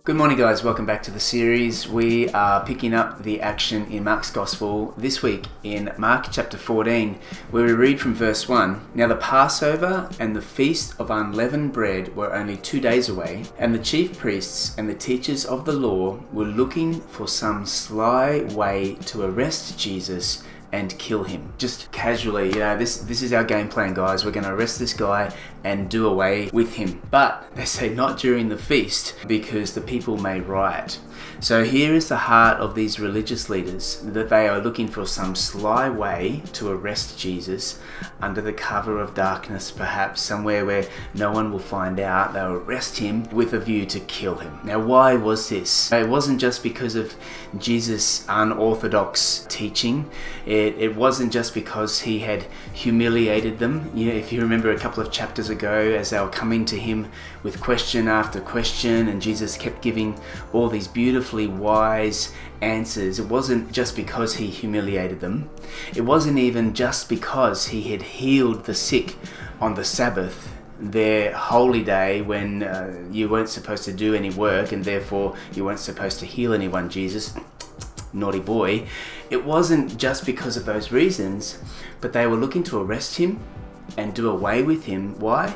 Good morning, guys. Welcome back to the series. We are picking up the action in Mark's Gospel this week in Mark chapter 14, where we read from verse 1. Now the Passover and the Feast of Unleavened Bread were only 2 days away, and the chief priests and the teachers of the law were looking for some sly way to arrest Jesus and kill him. Just casually, this is our game plan, guys. We're going to arrest this guy and do away with him. But they say not during the feast, because the people may riot. So here is the heart of these religious leaders, that they are looking for some sly way to arrest Jesus under the cover of darkness, perhaps somewhere where no one will find out. They'll arrest him with a view to kill him. Now, why was this? It wasn't just because of Jesus' unorthodox teaching. It wasn't just because he had humiliated them. If you remember a couple of chapters ago, as they were coming to him with question after question, and Jesus kept giving all these beautifully wise answers. It wasn't just because he humiliated them. It wasn't even just because he had healed the sick on the Sabbath, their holy day when you weren't supposed to do any work, and therefore you weren't supposed to heal anyone, Jesus. Naughty boy. It wasn't just because of those reasons, but they were looking to arrest him and do away with him. Why?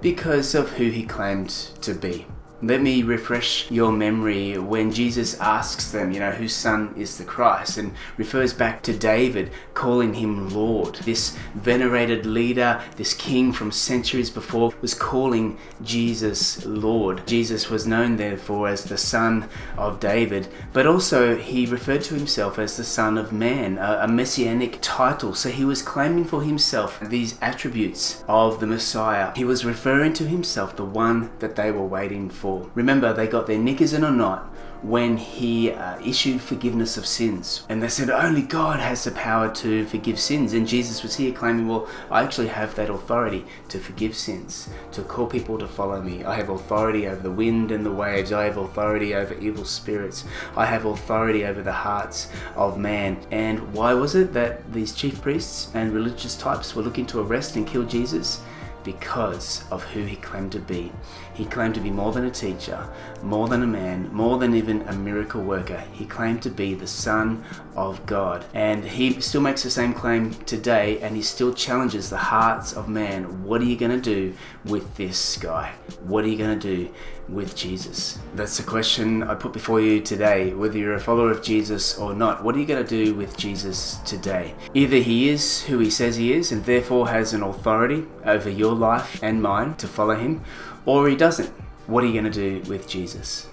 Because of who he claimed to be. Let me refresh your memory when Jesus asks them, whose son is the Christ, and refers back to David, calling him Lord. This venerated leader, this king from centuries before, was calling Jesus Lord. Jesus was known therefore as the son of David, but also he referred to himself as the Son of Man, a messianic title. So he was claiming for himself these attributes of the Messiah. He was referring to himself, the one that they were waiting for. Remember, they got their knickers in a knot when he issued forgiveness of sins. And they said, only God has the power to forgive sins. And Jesus was here claiming, well, I actually have that authority to forgive sins, to call people to follow me. I have authority over the wind and the waves. I have authority over evil spirits. I have authority over the hearts of man. And why was it that these chief priests and religious types were looking to arrest and kill Jesus? Because of who he claimed to be. He claimed to be more than a teacher, more than a man, more than even a miracle worker. He claimed to be the Son of God. And he still makes the same claim today, and he still challenges the hearts of man. What are you going to do with this guy? What are you going to do with Jesus? That's the question I put before you today. Whether you're a follower of Jesus or not, what are you going to do with Jesus today? Either he is who he says he is, and therefore has an authority over your life and mine to follow him, or he doesn't. What are you going to do with Jesus?